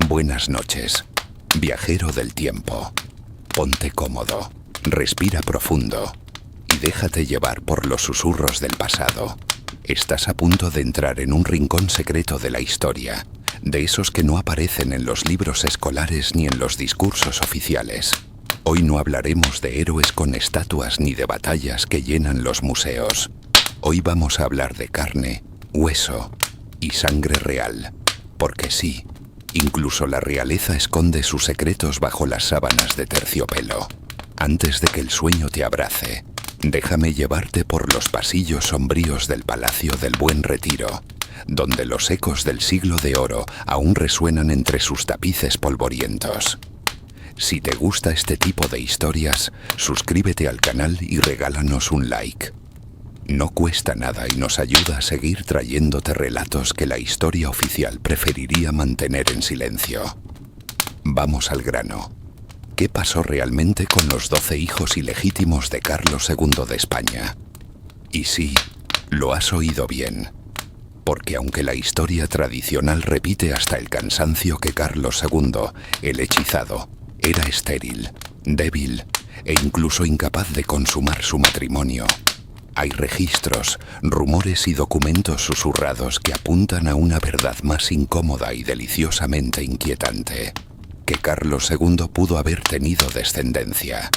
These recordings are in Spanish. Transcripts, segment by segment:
Buenas noches, viajero del tiempo. Ponte cómodo, respira profundo y déjate llevar por los susurros del pasado. Estás a punto de entrar en un rincón secreto de la historia, de esos que no aparecen en los libros escolares ni en los discursos oficiales. Hoy no hablaremos de héroes con estatuas ni de batallas que llenan los museos. Hoy vamos a hablar de carne, hueso y sangre real, porque sí, incluso la realeza esconde sus secretos bajo las sábanas de terciopelo. Antes de que el sueño te abrace, déjame llevarte por los pasillos sombríos del Palacio del Buen Retiro, donde los ecos del siglo de oro aún resuenan entre sus tapices polvorientos. Si te gusta este tipo de historias, suscríbete al canal y regálanos un like. No cuesta nada y nos ayuda a seguir trayéndote relatos que la historia oficial preferiría mantener en silencio. Vamos al grano. ¿Qué pasó realmente con los 12 hijos ilegítimos de Carlos II de España? Y sí, lo has oído bien. Porque aunque la historia tradicional repite hasta el cansancio que Carlos II, el hechizado, era estéril, débil e incluso incapaz de consumar su matrimonio, hay registros, rumores y documentos susurrados que apuntan a una verdad más incómoda y deliciosamente inquietante: que Carlos II pudo haber tenido descendencia,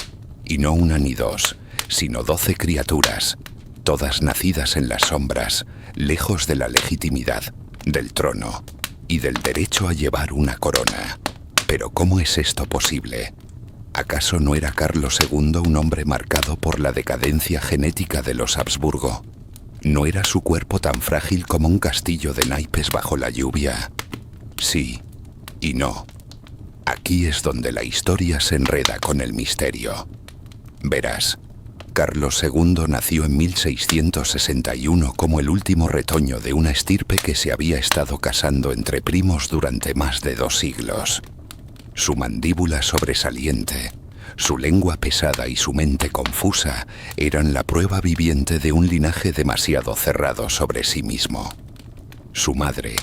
y no una ni dos, sino 12 criaturas, todas nacidas en las sombras, lejos de la legitimidad, del trono y del derecho a llevar una corona. Pero ¿cómo es esto posible? ¿Acaso no era Carlos II un hombre marcado por la decadencia genética de los Habsburgo? ¿No era su cuerpo tan frágil como un castillo de naipes bajo la lluvia? Sí y no. Aquí es donde la historia se enreda con el misterio. Verás, Carlos II nació en 1661 como el último retoño de una estirpe que se había estado casando entre primos durante más de 2 siglos. Su mandíbula sobresaliente, su lengua pesada y su mente confusa eran la prueba viviente de un linaje demasiado cerrado sobre sí mismo. Su madre,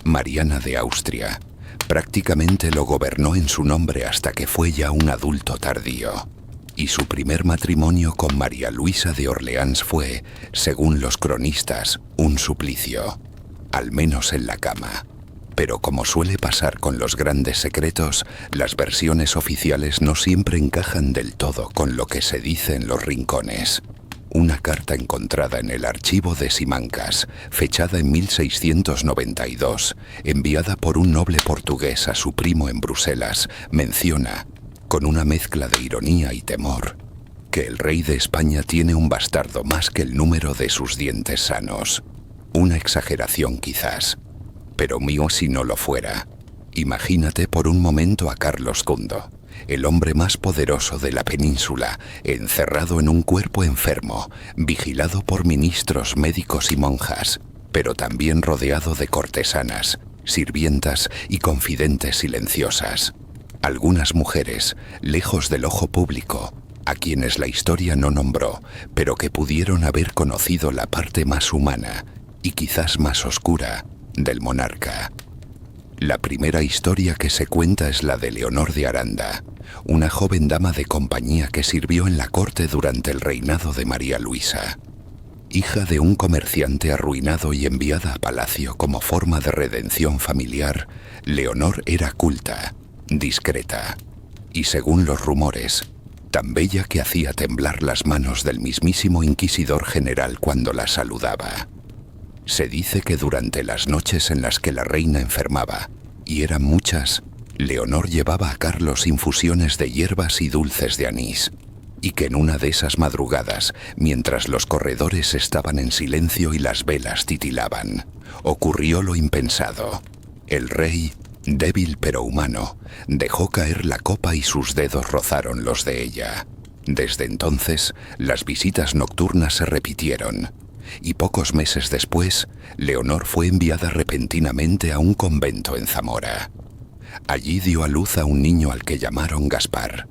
Mariana de Austria, prácticamente lo gobernó en su nombre hasta que fue ya un adulto tardío. Y su primer matrimonio con María Luisa de Orleans fue, según los cronistas, un suplicio, al menos en la cama. Pero como suele pasar con los grandes secretos, las versiones oficiales no siempre encajan del todo con lo que se dice en los rincones. Una carta encontrada en el archivo de Simancas, fechada en 1692, enviada por un noble portugués a su primo en Bruselas, menciona, con una mezcla de ironía y temor, que el rey de España tiene un bastardo más que el número de sus dientes sanos. Una exageración quizás, pero mío si no lo fuera. Imagínate por un momento a Carlos II, el hombre más poderoso de la península, encerrado en un cuerpo enfermo, vigilado por ministros, médicos y monjas, pero también rodeado de cortesanas, sirvientas y confidentes silenciosas. Algunas mujeres, lejos del ojo público, a quienes la historia no nombró, pero que pudieron haber conocido la parte más humana, y quizás más oscura, del monarca. La primera historia que se cuenta es la de Leonor de Aranda, una joven dama de compañía que sirvió en la corte durante el reinado de María Luisa. Hija de un comerciante arruinado y enviada a palacio como forma de redención familiar, Leonor era culta, discreta y, según los rumores, tan bella que hacía temblar las manos del mismísimo inquisidor general cuando la saludaba. Se dice que durante las noches en las que la reina enfermaba, y eran muchas, Leonor llevaba a Carlos infusiones de hierbas y dulces de anís, y que en una de esas madrugadas, mientras los corredores estaban en silencio y las velas titilaban, ocurrió lo impensado. El rey, débil pero humano, dejó caer la copa y sus dedos rozaron los de ella. Desde entonces, las visitas nocturnas se repitieron, y pocos meses después, Leonor fue enviada repentinamente a un convento en Zamora. Allí dio a luz a un niño al que llamaron Gaspar.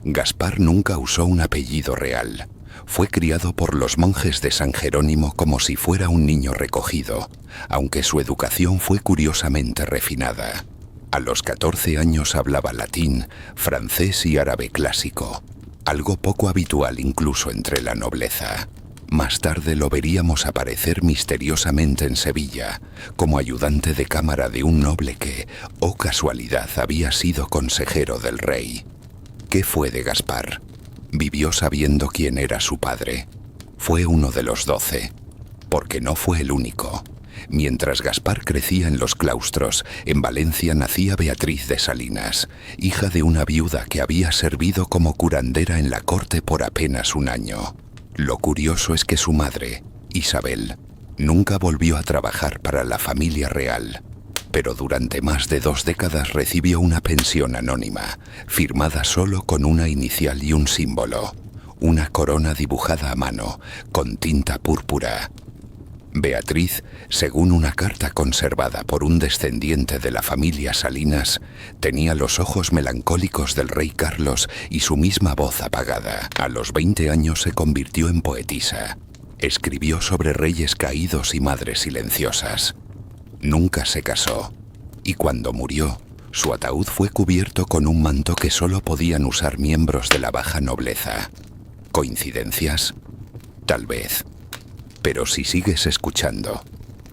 Gaspar nunca usó un apellido real. Fue criado por los monjes de San Jerónimo como si fuera un niño recogido, aunque su educación fue curiosamente refinada. A los 14 años hablaba latín, francés y árabe clásico, algo poco habitual incluso entre la nobleza. Más tarde lo veríamos aparecer misteriosamente en Sevilla, como ayudante de cámara de un noble que, oh casualidad, había sido consejero del rey. ¿Qué fue de Gaspar? Vivió sabiendo quién era su padre. Fue uno de los 12, porque no fue el único. Mientras Gaspar crecía en los claustros, en Valencia nacía Beatriz de Salinas, hija de una viuda que había servido como curandera en la corte por apenas un año. Lo curioso es que su madre, Isabel, nunca volvió a trabajar para la familia real, pero durante más de 2 décadas recibió una pensión anónima, firmada solo con una inicial y un símbolo, una corona dibujada a mano, con tinta púrpura. Beatriz, según una carta conservada por un descendiente de la familia Salinas, tenía los ojos melancólicos del rey Carlos y su misma voz apagada. A los 20 años se convirtió en poetisa. Escribió sobre reyes caídos y madres silenciosas. Nunca se casó, y cuando murió, su ataúd fue cubierto con un manto que solo podían usar miembros de la baja nobleza. ¿Coincidencias? Tal vez. Pero si sigues escuchando,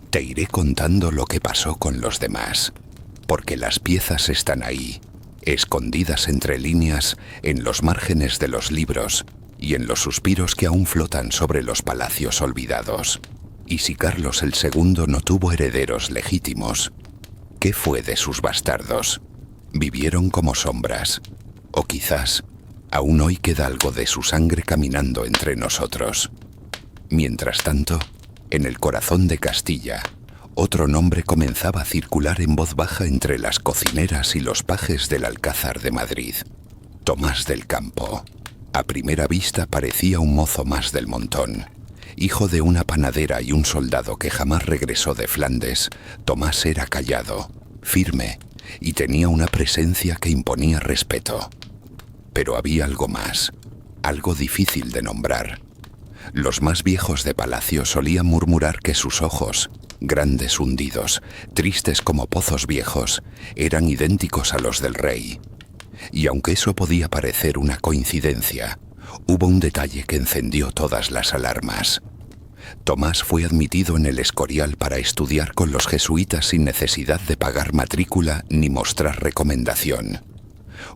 te iré contando lo que pasó con los demás, porque las piezas están ahí, escondidas entre líneas, en los márgenes de los libros y en los suspiros que aún flotan sobre los palacios olvidados. Y si Carlos el II no tuvo herederos legítimos, ¿qué fue de sus bastardos? ¿Vivieron como sombras? O quizás, aún hoy queda algo de su sangre caminando entre nosotros. Mientras tanto, en el corazón de Castilla, otro nombre comenzaba a circular en voz baja entre las cocineras y los pajes del Alcázar de Madrid. Tomás del Campo. A primera vista parecía un mozo más del montón. Hijo de una panadera y un soldado que jamás regresó de Flandes, Tomás era callado, firme, y tenía una presencia que imponía respeto. Pero había algo más, algo difícil de nombrar. Los más viejos de palacio solían murmurar que sus ojos, grandes hundidos, tristes como pozos viejos, eran idénticos a los del rey. Y aunque eso podía parecer una coincidencia, hubo un detalle que encendió todas las alarmas. Tomás fue admitido en el Escorial para estudiar con los jesuitas sin necesidad de pagar matrícula ni mostrar recomendación.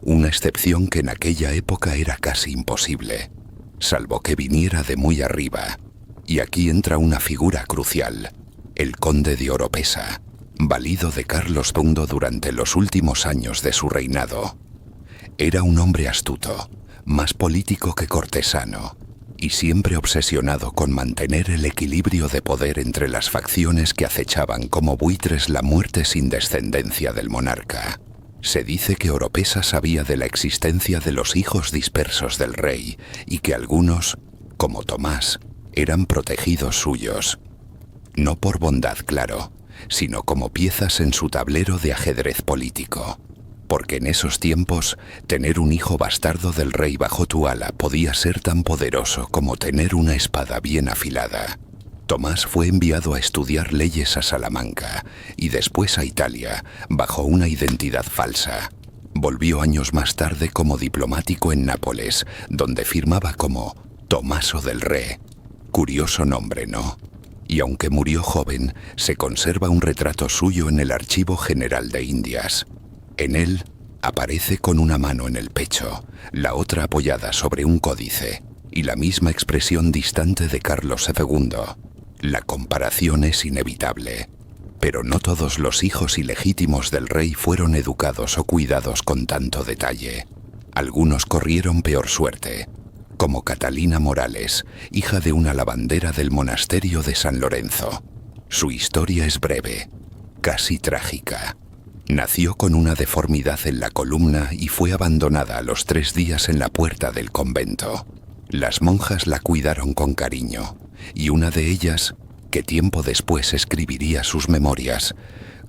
Una excepción que en aquella época era casi imposible, salvo que viniera de muy arriba. Y aquí entra una figura crucial, el conde de Oropesa, valido de Carlos II durante los últimos años de su reinado. Era un hombre astuto, más político que cortesano, y siempre obsesionado con mantener el equilibrio de poder entre las facciones que acechaban como buitres la muerte sin descendencia del monarca. Se dice que Oropesa sabía de la existencia de los hijos dispersos del rey y que algunos, como Tomás, eran protegidos suyos. No por bondad, claro, sino como piezas en su tablero de ajedrez político. Porque en esos tiempos, tener un hijo bastardo del rey bajo tu ala podía ser tan poderoso como tener una espada bien afilada. Tomás fue enviado a estudiar leyes a Salamanca y después a Italia, bajo una identidad falsa. Volvió años más tarde como diplomático en Nápoles, donde firmaba como Tomaso del Re. Curioso nombre, ¿no? Y aunque murió joven, se conserva un retrato suyo en el Archivo General de Indias. En él aparece con una mano en el pecho, la otra apoyada sobre un códice, y la misma expresión distante de Carlos II. La comparación es inevitable, pero no todos los hijos ilegítimos del rey fueron educados o cuidados con tanto detalle. Algunos corrieron peor suerte, como Catalina Morales, hija de una lavandera del monasterio de San Lorenzo. Su historia es breve, casi trágica. Nació con una deformidad en la columna y fue abandonada a los 3 días en la puerta del convento. Las monjas la cuidaron con cariño, y una de ellas, que tiempo después escribiría sus memorias,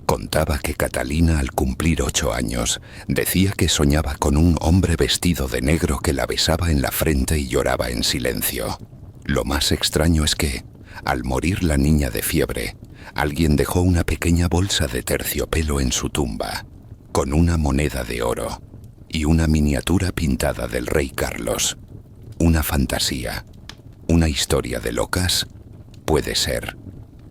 contaba que Catalina, al cumplir 8 años, decía que soñaba con un hombre vestido de negro que la besaba en la frente y lloraba en silencio. Lo más extraño es que, al morir la niña de fiebre, alguien dejó una pequeña bolsa de terciopelo en su tumba. con una moneda de oro y una miniatura pintada del rey Carlos. Una fantasía, una historia de locas, puede ser,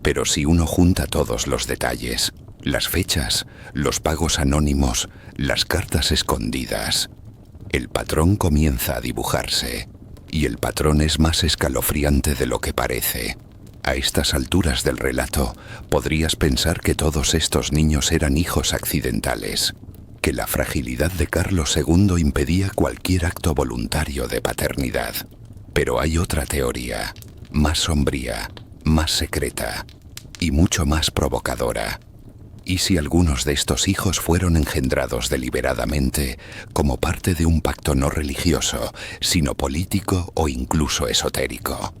pero si uno junta todos los detalles, las fechas, los pagos anónimos, las cartas escondidas, el patrón comienza a dibujarse, y el patrón es más escalofriante de lo que parece. A estas alturas del relato, podrías pensar que todos estos niños eran hijos accidentales, que la fragilidad de Carlos II impedía cualquier acto voluntario de paternidad. Pero hay otra teoría, más sombría, más secreta y mucho más provocadora. ¿Y si algunos de estos hijos fueron engendrados deliberadamente como parte de un pacto no religioso, sino político o incluso esotérico?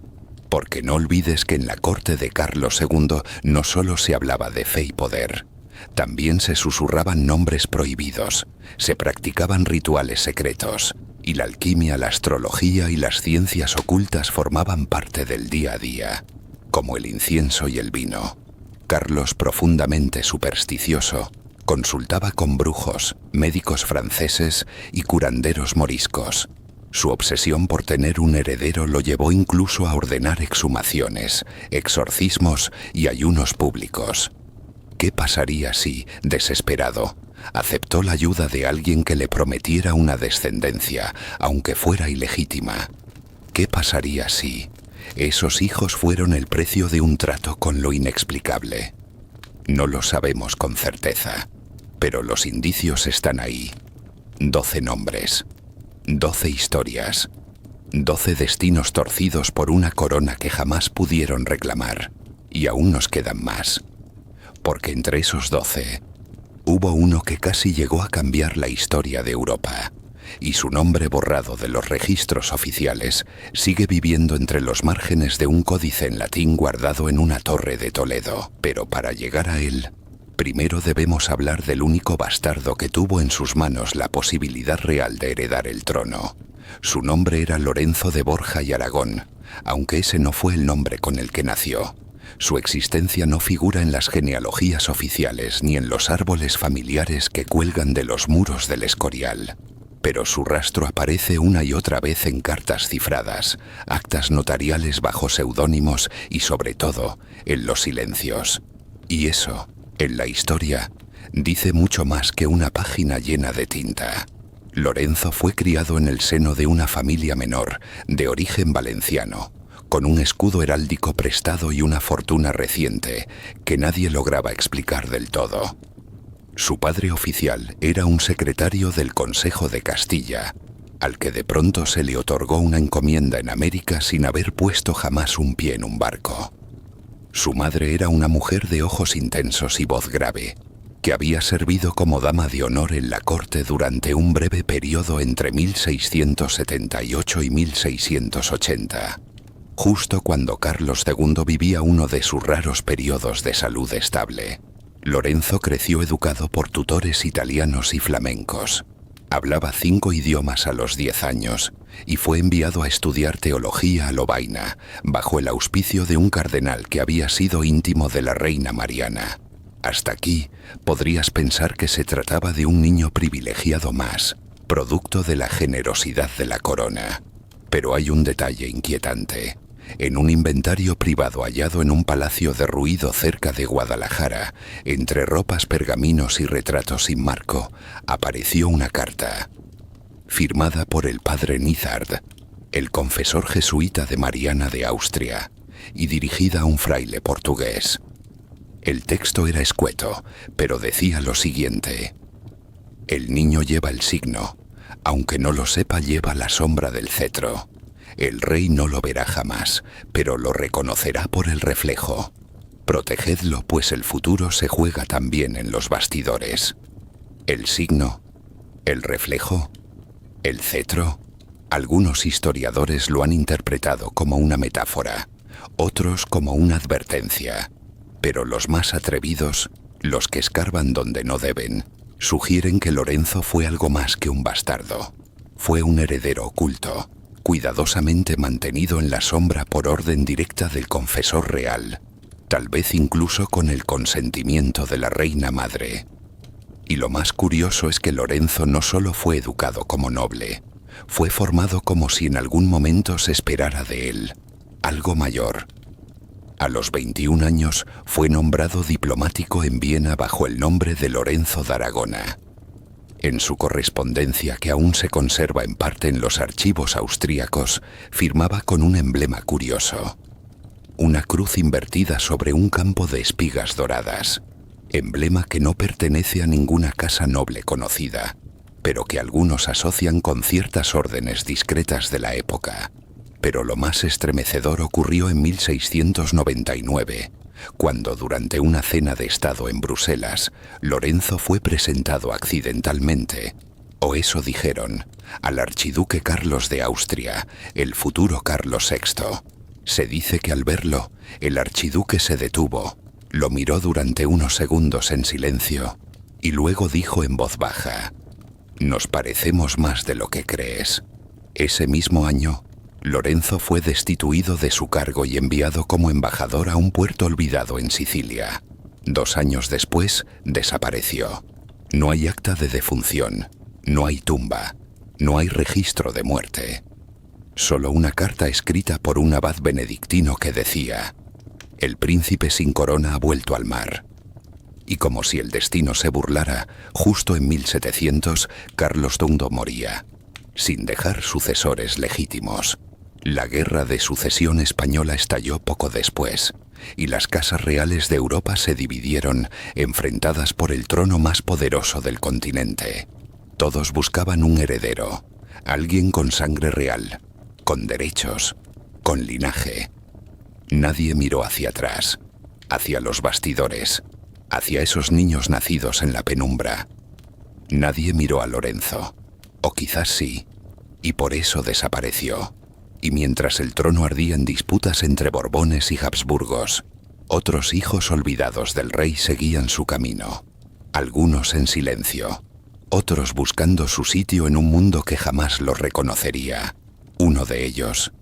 Porque no olvides que en la corte de Carlos II no solo se hablaba de fe y poder, también se susurraban nombres prohibidos, se practicaban rituales secretos, y la alquimia, la astrología y las ciencias ocultas formaban parte del día a día, como el incienso y el vino. Carlos, profundamente supersticioso, consultaba con brujos, médicos franceses y curanderos moriscos. Su obsesión por tener un heredero lo llevó incluso a ordenar exhumaciones, exorcismos y ayunos públicos. ¿Qué pasaría si, desesperado, aceptó la ayuda de alguien que le prometiera una descendencia, aunque fuera ilegítima? ¿Qué pasaría si esos hijos fueron el precio de un trato con lo inexplicable? No lo sabemos con certeza, pero los indicios están ahí. 12 nombres, 12 historias, 12 destinos torcidos por una corona que jamás pudieron reclamar, y aún nos quedan más. Porque entre esos 12, hubo uno que casi llegó a cambiar la historia de Europa, y su nombre borrado de los registros oficiales sigue viviendo entre los márgenes de un códice en latín guardado en una torre de Toledo. Pero para llegar a él, primero debemos hablar del único bastardo que tuvo en sus manos la posibilidad real de heredar el trono. Su nombre era Lorenzo de Borja y Aragón, aunque ese no fue el nombre con el que nació. Su existencia no figura en las genealogías oficiales ni en los árboles familiares que cuelgan de los muros del Escorial. Pero su rastro aparece una y otra vez en cartas cifradas, actas notariales bajo seudónimos y, sobre todo, en los silencios. Y eso, en la historia, dice mucho más que una página llena de tinta. Lorenzo fue criado en el seno de una familia menor, de origen valenciano, con un escudo heráldico prestado y una fortuna reciente que nadie lograba explicar del todo. Su padre oficial era un secretario del Consejo de Castilla, al que de pronto se le otorgó una encomienda en América sin haber puesto jamás un pie en un barco. Su madre era una mujer de ojos intensos y voz grave, que había servido como dama de honor en la corte durante un breve periodo entre 1678 y 1680. Justo cuando Carlos II vivía uno de sus raros periodos de salud estable. Lorenzo creció educado por tutores italianos y flamencos. Hablaba 5 idiomas a los 10 años y fue enviado a estudiar teología a Lovaina, bajo el auspicio de un cardenal que había sido íntimo de la reina Mariana. Hasta aquí podrías pensar que se trataba de un niño privilegiado más, producto de la generosidad de la corona. Pero hay un detalle inquietante. En un inventario privado hallado en un palacio derruido cerca de Guadalajara, entre ropas, pergaminos y retratos sin marco, apareció una carta, firmada por el padre Nizard, el confesor jesuita de Mariana de Austria, y dirigida a un fraile portugués. El texto era escueto, pero decía lo siguiente: el niño lleva el signo, aunque no lo sepa, lleva la sombra del cetro. El rey no lo verá jamás, pero lo reconocerá por el reflejo. Protegedlo, pues el futuro se juega también en los bastidores. El signo, el reflejo, el cetro. Algunos historiadores lo han interpretado como una metáfora, otros como una advertencia. Pero los más atrevidos, los que escarban donde no deben, sugieren que Lorenzo fue algo más que un bastardo. Fue un heredero oculto, cuidadosamente mantenido en la sombra por orden directa del confesor real, tal vez incluso con el consentimiento de la reina madre. Y lo más curioso es que Lorenzo no solo fue educado como noble, fue formado como si en algún momento se esperara de él algo mayor. A los 21 años fue nombrado diplomático en Viena bajo el nombre de Lorenzo de Aragona. En su correspondencia, que aún se conserva en parte en los archivos austríacos, firmaba con un emblema curioso: una cruz invertida sobre un campo de espigas doradas, emblema que no pertenece a ninguna casa noble conocida, pero que algunos asocian con ciertas órdenes discretas de la época. Pero lo más estremecedor ocurrió en 1699, cuando durante una cena de estado en Bruselas, Lorenzo fue presentado accidentalmente, o eso dijeron, al archiduque Carlos de Austria, el futuro Carlos VI. Se dice que al verlo, el archiduque se detuvo, lo miró durante unos segundos en silencio, y luego dijo en voz baja: «Nos parecemos más de lo que crees». Ese mismo año, Lorenzo fue destituido de su cargo y enviado como embajador a un puerto olvidado en Sicilia. 2 años después, desapareció. No hay acta de defunción, no hay tumba, no hay registro de muerte. Solo una carta escrita por un abad benedictino que decía: «El príncipe sin corona ha vuelto al mar». Y como si el destino se burlara, justo en 1700, Carlos II moría, sin dejar sucesores legítimos. La Guerra de Sucesión Española estalló poco después, y las casas reales de Europa se dividieron, enfrentadas por el trono más poderoso del continente. Todos buscaban un heredero, alguien con sangre real, con derechos, con linaje. Nadie miró hacia atrás, hacia los bastidores, hacia esos niños nacidos en la penumbra. Nadie miró a Lorenzo, o quizás sí, y por eso desapareció. Y mientras el trono ardía en disputas entre Borbones y Habsburgos, otros hijos olvidados del rey seguían su camino, algunos en silencio, otros buscando su sitio en un mundo que jamás los reconocería. Uno de ellos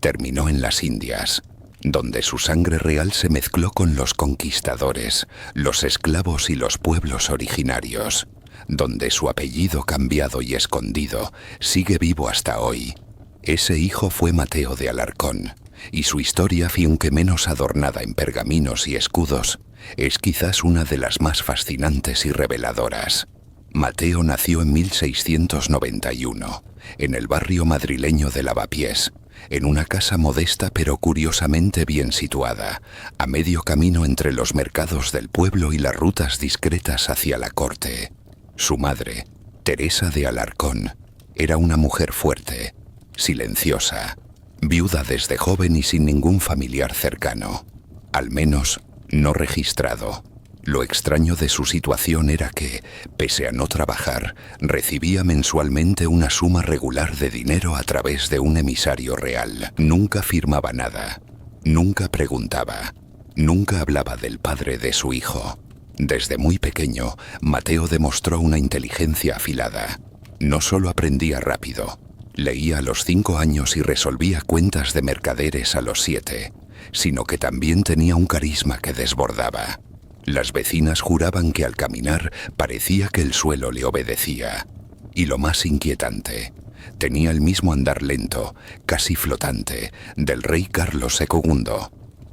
terminó en las Indias, donde su sangre real se mezcló con los conquistadores, los esclavos y los pueblos originarios, donde su apellido cambiado y escondido sigue vivo hasta hoy. Ese hijo fue Mateo de Alarcón, y su historia, aunque menos adornada en pergaminos y escudos, es quizás una de las más fascinantes y reveladoras. Mateo nació en 1691, en el barrio madrileño de Lavapiés, en una casa modesta pero curiosamente bien situada, a medio camino entre los mercados del pueblo y las rutas discretas hacia la corte. Su madre, Teresa de Alarcón, era una mujer fuerte, silenciosa, viuda desde joven y sin ningún familiar cercano, al menos no registrado. Lo extraño de su situación era que, pese a no trabajar, recibía mensualmente una suma regular de dinero a través de un emisario real. Nunca firmaba nada, nunca preguntaba, nunca hablaba del padre de su hijo. Desde muy pequeño, Mateo demostró una inteligencia afilada. No solo aprendía rápido, leía a los 5 años y resolvía cuentas de mercaderes a los 7, sino que también tenía un carisma que desbordaba. Las vecinas juraban que al caminar parecía que el suelo le obedecía. Y lo más inquietante, tenía el mismo andar lento, casi flotante, del rey Carlos II.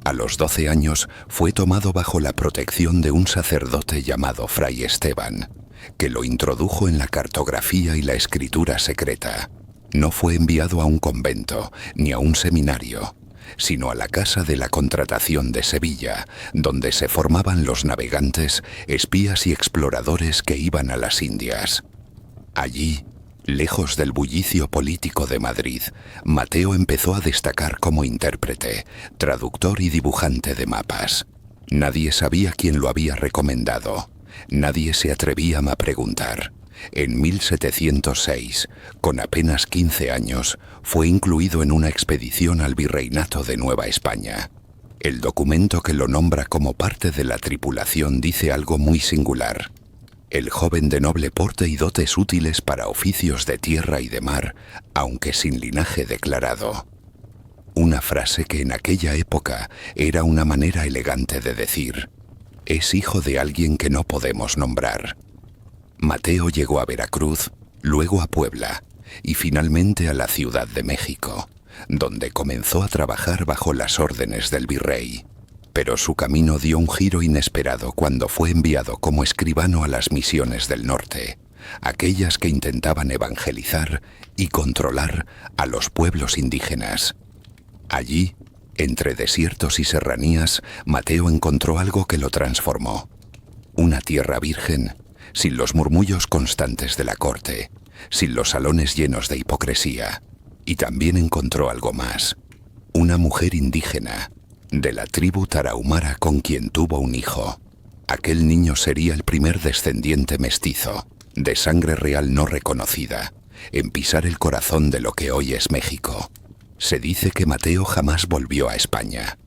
A los 12 años fue tomado bajo la protección de un sacerdote llamado Fray Esteban, que lo introdujo en la cartografía y la escritura secreta. No fue enviado a un convento ni a un seminario, sino a la Casa de la Contratación de Sevilla, donde se formaban los navegantes, espías y exploradores que iban a las Indias. Allí, lejos del bullicio político de Madrid, Mateo empezó a destacar como intérprete, traductor y dibujante de mapas. Nadie sabía quién lo había recomendado, nadie se atrevía a preguntar. En 1706, con apenas 15 años, fue incluido en una expedición al virreinato de Nueva España. El documento que lo nombra como parte de la tripulación dice algo muy singular. El joven de noble porte y dotes útiles para oficios de tierra y de mar, aunque sin linaje declarado. Una frase que en aquella época era una manera elegante de decir: es hijo de alguien que no podemos nombrar. Mateo llegó a Veracruz, luego a Puebla y finalmente a la Ciudad de México, donde comenzó a trabajar bajo las órdenes del virrey. Pero su camino dio un giro inesperado cuando fue enviado como escribano a las misiones del norte, aquellas que intentaban evangelizar y controlar a los pueblos indígenas. Allí, entre desiertos y serranías, Mateo encontró algo que lo transformó. Una tierra virgen, sin los murmullos constantes de la corte, sin los salones llenos de hipocresía. Y también encontró algo más. Una mujer indígena, de la tribu tarahumara, con quien tuvo un hijo. Aquel niño sería el primer descendiente mestizo, de sangre real no reconocida, en pisar el corazón de lo que hoy es México. Se dice que Mateo jamás volvió a España,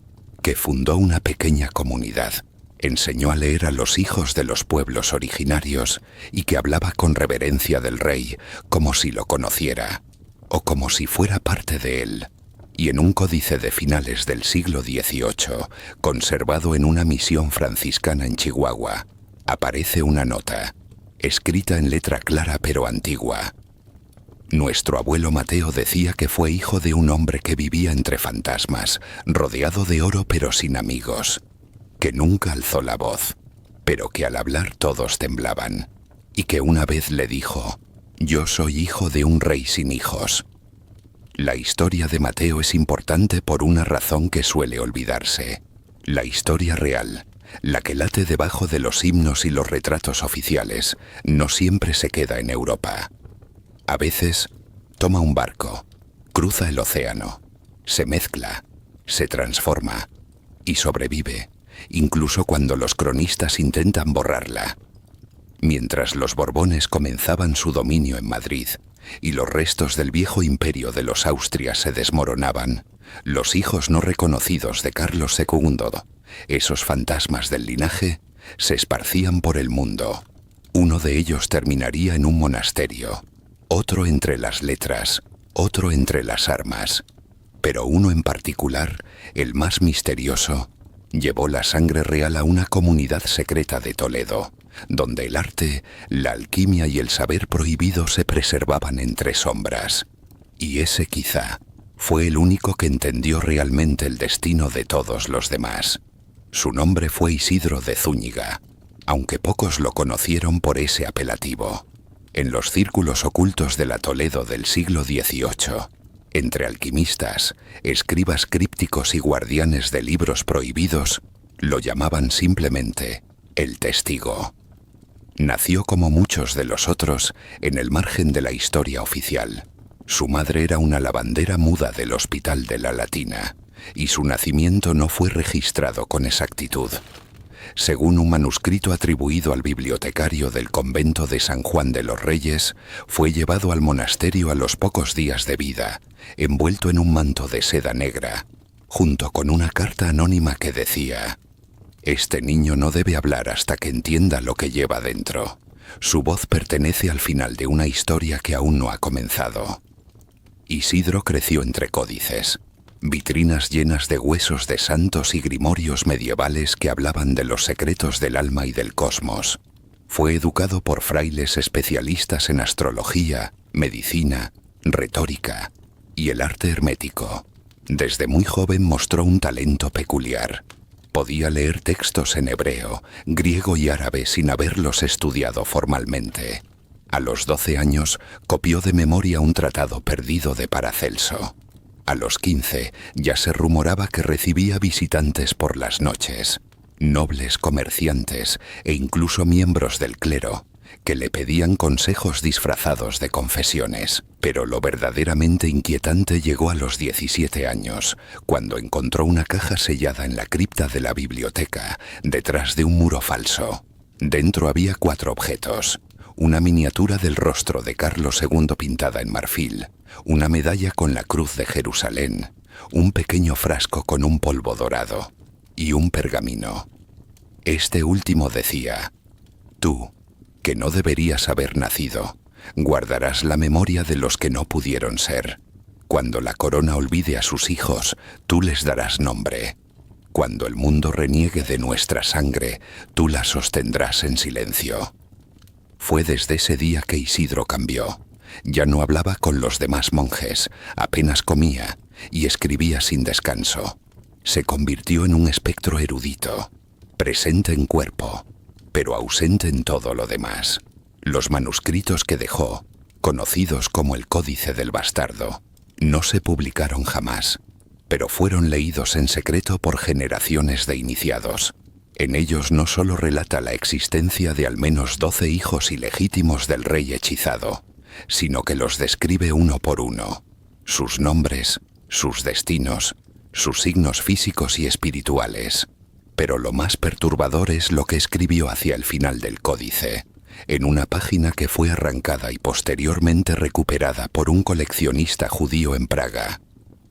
que fundó una pequeña comunidad, enseñó a leer a los hijos de los pueblos originarios y que hablaba con reverencia del rey como si lo conociera, o como si fuera parte de él. Y en un códice de finales del siglo XVIII, conservado en una misión franciscana en Chihuahua, aparece una nota, escrita en letra clara pero antigua. Nuestro abuelo Mateo decía que fue hijo de un hombre que vivía entre fantasmas, rodeado de oro pero sin amigos, que nunca alzó la voz, pero que al hablar todos temblaban, y que una vez le dijo: «Yo soy hijo de un rey sin hijos». La historia de Mateo es importante por una razón que suele olvidarse. La historia real, la que late debajo de los himnos y los retratos oficiales, no siempre se queda en Europa. A veces, toma un barco, cruza el océano, se mezcla, se transforma y sobrevive, incluso cuando los cronistas intentan borrarla. Mientras los Borbones comenzaban su dominio en Madrid y los restos del viejo imperio de los Austrias se desmoronaban, los hijos no reconocidos de Carlos II, esos fantasmas del linaje, se esparcían por el mundo. Uno de ellos terminaría en un monasterio, otro entre las letras, otro entre las armas, pero uno en particular, el más misterioso, llevó la sangre real a una comunidad secreta de Toledo, donde el arte, la alquimia y el saber prohibido se preservaban entre sombras. Y ese quizá fue el único que entendió realmente el destino de todos los demás. Su nombre fue Isidro de Zúñiga, aunque pocos lo conocieron por ese apelativo. En los círculos ocultos de la Toledo del siglo XVIII, entre alquimistas, escribas crípticos y guardianes de libros prohibidos, lo llamaban simplemente el testigo. Nació como muchos de los otros en el margen de la historia oficial. Su madre era una lavandera muda del Hospital de la Latina, y su nacimiento no fue registrado con exactitud. Según un manuscrito atribuido al bibliotecario del convento de San Juan de los Reyes, fue llevado al monasterio a los pocos días de vida, envuelto en un manto de seda negra, junto con una carta anónima que decía: «Este niño no debe hablar hasta que entienda lo que lleva dentro. Su voz pertenece al final de una historia que aún no ha comenzado». Isidro creció entre códices, vitrinas llenas de huesos de santos y grimorios medievales que hablaban de los secretos del alma y del cosmos. Fue educado por frailes especialistas en astrología, medicina, retórica y el arte hermético. Desde muy joven mostró un talento peculiar. Podía leer textos en hebreo, griego y árabe sin haberlos estudiado formalmente. A los 12 años copió de memoria un tratado perdido de Paracelso. A los 15 ya se rumoraba que recibía visitantes por las noches, nobles, comerciantes e incluso miembros del clero, que le pedían consejos disfrazados de confesiones. Pero lo verdaderamente inquietante llegó a los 17 años, cuando encontró una caja sellada en la cripta de la biblioteca, detrás de un muro falso. Dentro había 4 objetos: una miniatura del rostro de Carlos II pintada en marfil, una medalla con la cruz de Jerusalén, un pequeño frasco con un polvo dorado y un pergamino. Este último decía: «Tú, que no deberías haber nacido, guardarás la memoria de los que no pudieron ser. Cuando la corona olvide a sus hijos, tú les darás nombre. Cuando el mundo reniegue de nuestra sangre, tú la sostendrás en silencio». Fue desde ese día que Isidro cambió. Ya no hablaba con los demás monjes, apenas comía y escribía sin descanso. Se convirtió en un espectro erudito, presente en cuerpo, pero ausente en todo lo demás. Los manuscritos que dejó, conocidos como el Códice del Bastardo, no se publicaron jamás, pero fueron leídos en secreto por generaciones de iniciados. En ellos no solo relata la existencia de al menos 12 hijos ilegítimos del rey hechizado, sino que los describe uno por uno, sus nombres, sus destinos, sus signos físicos y espirituales. Pero lo más perturbador es lo que escribió hacia el final del códice, en una página que fue arrancada y posteriormente recuperada por un coleccionista judío en Praga.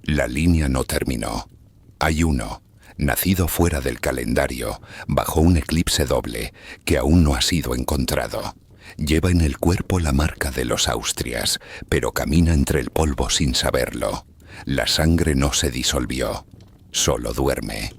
La línea no terminó. Hay uno, nacido fuera del calendario, bajo un eclipse doble, que aún no ha sido encontrado. Lleva en el cuerpo la marca de los Austrias, pero camina entre el polvo sin saberlo. La sangre no se disolvió, solo duerme.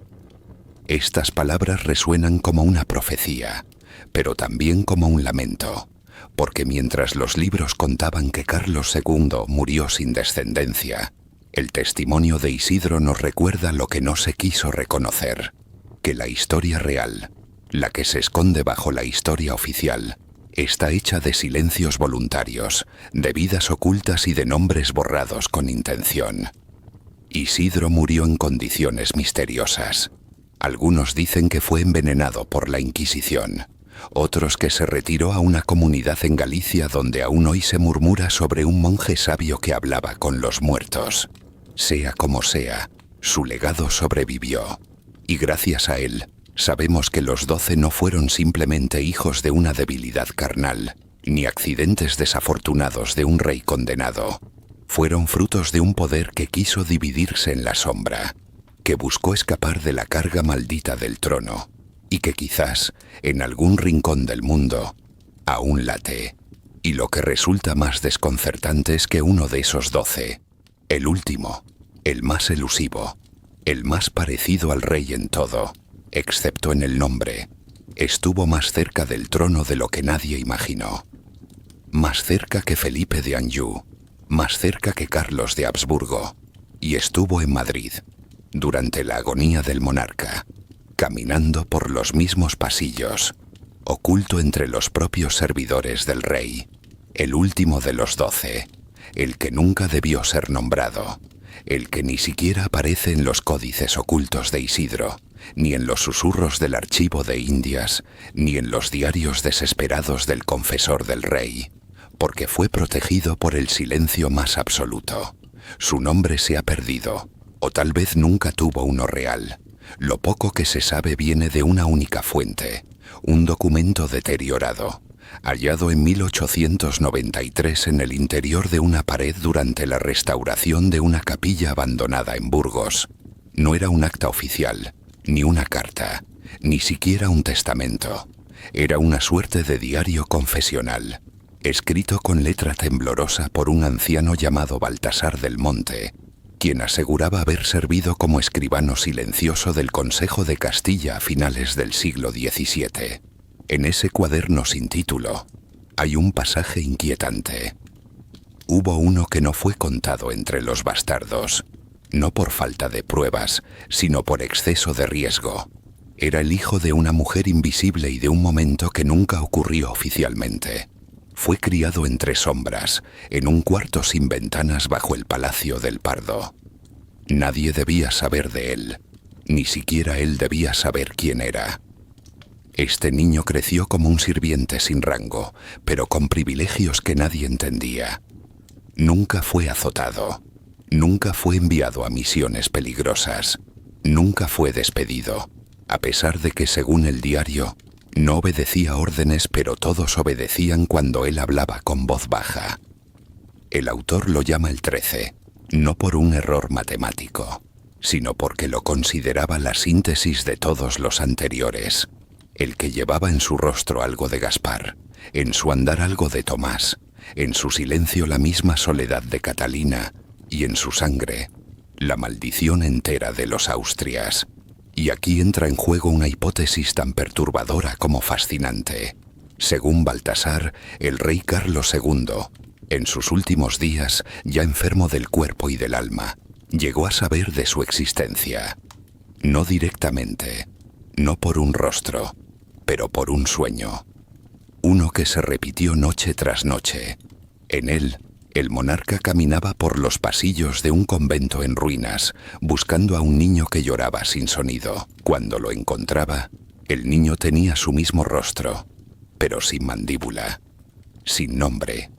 Estas palabras resuenan como una profecía, pero también como un lamento, porque mientras los libros contaban que Carlos II murió sin descendencia, el testimonio de Isidro nos recuerda lo que no se quiso reconocer, que la historia real, la que se esconde bajo la historia oficial, está hecha de silencios voluntarios, de vidas ocultas y de nombres borrados con intención. Isidro murió en condiciones misteriosas. Algunos dicen que fue envenenado por la Inquisición, otros que se retiró a una comunidad en Galicia donde aún hoy se murmura sobre un monje sabio que hablaba con los muertos. Sea como sea, su legado sobrevivió, y gracias a él, sabemos que los 12 no fueron simplemente hijos de una debilidad carnal, ni accidentes desafortunados de un rey condenado. Fueron frutos de un poder que quiso dividirse en la sombra, que buscó escapar de la carga maldita del trono, y que quizás, en algún rincón del mundo, aún late. Y lo que resulta más desconcertante es que uno de esos 12, el último, el más elusivo, el más parecido al rey en todo, excepto en el nombre, estuvo más cerca del trono de lo que nadie imaginó. Más cerca que Felipe de Anjou, más cerca que Carlos de Habsburgo, y estuvo en Madrid, durante la agonía del monarca, caminando por los mismos pasillos, oculto entre los propios servidores del rey, el último de los 12, el que nunca debió ser nombrado, el que ni siquiera aparece en los códices ocultos de Isidro, ni en los susurros del archivo de Indias, ni en los diarios desesperados del confesor del rey, porque fue protegido por el silencio más absoluto. Su nombre se ha perdido, o tal vez nunca tuvo uno real. Lo poco que se sabe viene de una única fuente, un documento deteriorado, hallado en 1893 en el interior de una pared durante la restauración de una capilla abandonada en Burgos. No era un acta oficial, ni una carta, ni siquiera un testamento. Era una suerte de diario confesional, escrito con letra temblorosa por un anciano llamado Baltasar del Monte, quien aseguraba haber servido como escribano silencioso del Consejo de Castilla a finales del siglo XVII. En ese cuaderno sin título hay un pasaje inquietante. Hubo uno que no fue contado entre los bastardos, no por falta de pruebas, sino por exceso de riesgo. Era el hijo de una mujer invisible y de un momento que nunca ocurrió oficialmente. Fue criado entre sombras, en un cuarto sin ventanas bajo el Palacio del Pardo. Nadie debía saber de él, ni siquiera él debía saber quién era. Este niño creció como un sirviente sin rango, pero con privilegios que nadie entendía. Nunca fue azotado, nunca fue enviado a misiones peligrosas, nunca fue despedido, a pesar de que, según el diario, no obedecía órdenes, pero todos obedecían cuando él hablaba con voz baja. El autor lo llama el 13, no por un error matemático, sino porque lo consideraba la síntesis de todos los anteriores. El que llevaba en su rostro algo de Gaspar, en su andar algo de Tomás, en su silencio la misma soledad de Catalina, y en su sangre la maldición entera de los Austrias. Y aquí entra en juego una hipótesis tan perturbadora como fascinante. Según Baltasar, el rey Carlos II, en sus últimos días, ya enfermo del cuerpo y del alma, llegó a saber de su existencia. No directamente, no por un rostro, pero por un sueño. Uno que se repitió noche tras noche. En él, el monarca caminaba por los pasillos de un convento en ruinas, buscando a un niño que lloraba sin sonido. Cuando lo encontraba, el niño tenía su mismo rostro, pero sin mandíbula, sin nombre.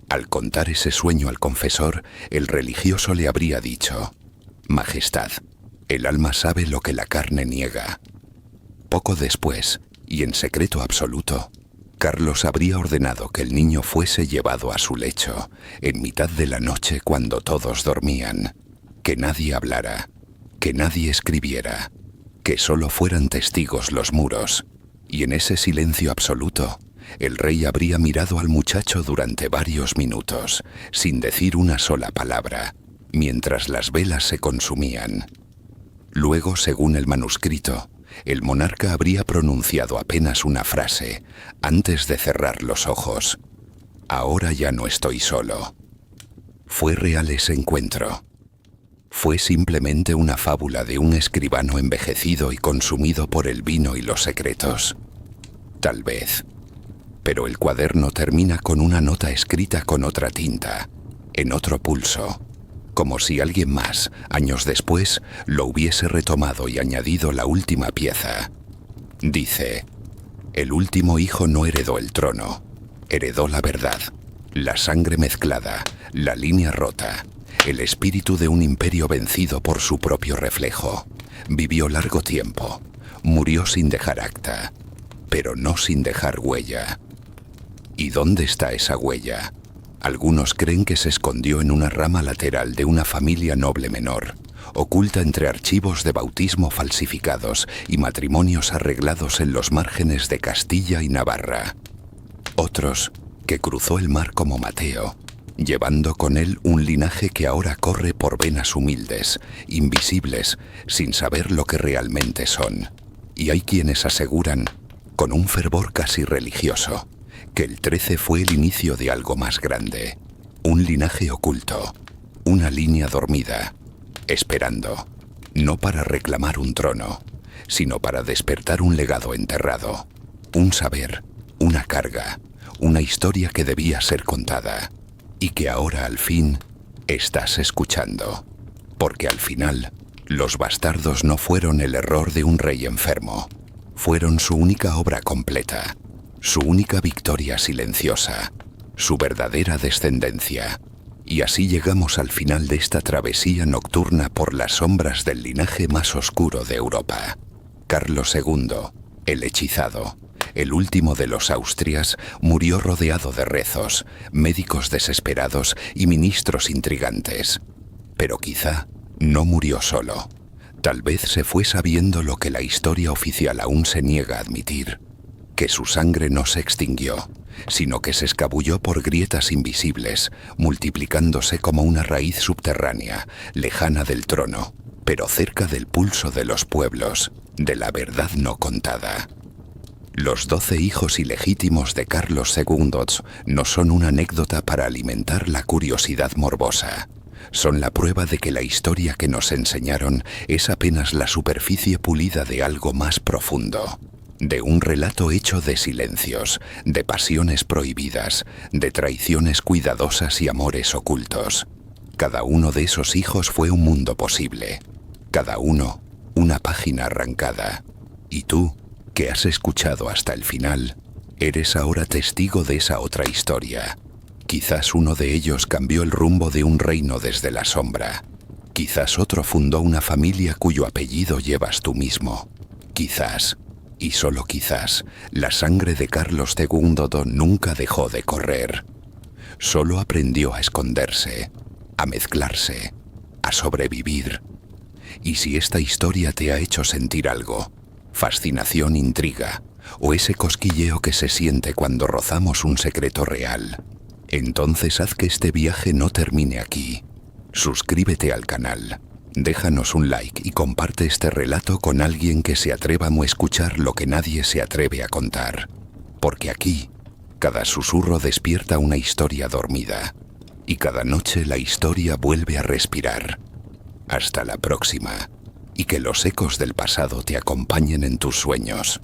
Al contar ese sueño al confesor, el religioso le habría dicho: «Majestad, el alma sabe lo que la carne niega». Poco después, y en secreto absoluto, Carlos habría ordenado que el niño fuese llevado a su lecho, en mitad de la noche cuando todos dormían, que nadie hablara, que nadie escribiera, que solo fueran testigos los muros, y en ese silencio absoluto, el rey habría mirado al muchacho durante varios minutos, sin decir una sola palabra, mientras las velas se consumían. Luego, según el manuscrito, el monarca habría pronunciado apenas una frase, antes de cerrar los ojos: «Ahora ya no estoy solo». ¿Fue real ese encuentro? ¿Fue simplemente una fábula de un escribano envejecido y consumido por el vino y los secretos? Tal vez. Pero el cuaderno termina con una nota escrita con otra tinta, en otro pulso, como si alguien más, años después, lo hubiese retomado y añadido la última pieza. Dice: «El último hijo no heredó el trono, heredó la verdad, la sangre mezclada, la línea rota, el espíritu de un imperio vencido por su propio reflejo. Vivió largo tiempo, murió sin dejar acta, pero no sin dejar huella». ¿Y dónde está esa huella? Algunos creen que se escondió en una rama lateral de una familia noble menor, oculta entre archivos de bautismo falsificados y matrimonios arreglados en los márgenes de Castilla y Navarra. Otros, que cruzó el mar como Mateo, llevando con él un linaje que ahora corre por venas humildes, invisibles, sin saber lo que realmente son. Y hay quienes aseguran, con un fervor casi religioso, que el 13 fue el inicio de algo más grande, un linaje oculto, una línea dormida, esperando, no para reclamar un trono, sino para despertar un legado enterrado, un saber, una carga, una historia que debía ser contada, y que ahora al fin estás escuchando. Porque al final, los bastardos no fueron el error de un rey enfermo, fueron su única obra completa, su única victoria silenciosa, su verdadera descendencia. Y así llegamos al final de esta travesía nocturna por las sombras del linaje más oscuro de Europa. Carlos II, el hechizado, el último de los Austrias, murió rodeado de rezos, médicos desesperados y ministros intrigantes. Pero quizá no murió solo. Tal vez se fue sabiendo lo que la historia oficial aún se niega a admitir: que su sangre no se extinguió, sino que se escabulló por grietas invisibles, multiplicándose como una raíz subterránea, lejana del trono, pero cerca del pulso de los pueblos, de la verdad no contada. Los 12 hijos ilegítimos de Carlos II no son una anécdota para alimentar la curiosidad morbosa. Son la prueba de que la historia que nos enseñaron es apenas la superficie pulida de algo más profundo. De un relato hecho de silencios, de pasiones prohibidas, de traiciones cuidadosas y amores ocultos. Cada uno de esos hijos fue un mundo posible. Cada uno, una página arrancada. Y tú, que has escuchado hasta el final, eres ahora testigo de esa otra historia. Quizás uno de ellos cambió el rumbo de un reino desde la sombra. Quizás otro fundó una familia cuyo apellido llevas tú mismo. Quizás, y solo quizás, la sangre de Carlos II nunca dejó de correr. Solo aprendió a esconderse, a mezclarse, a sobrevivir. Y si esta historia te ha hecho sentir algo, fascinación, intriga, o ese cosquilleo que se siente cuando rozamos un secreto real, entonces haz que este viaje no termine aquí. Suscríbete al canal. Déjanos un like y comparte este relato con alguien que se atreva a escuchar lo que nadie se atreve a contar. Porque aquí, cada susurro despierta una historia dormida, y cada noche la historia vuelve a respirar. Hasta la próxima, y que los ecos del pasado te acompañen en tus sueños.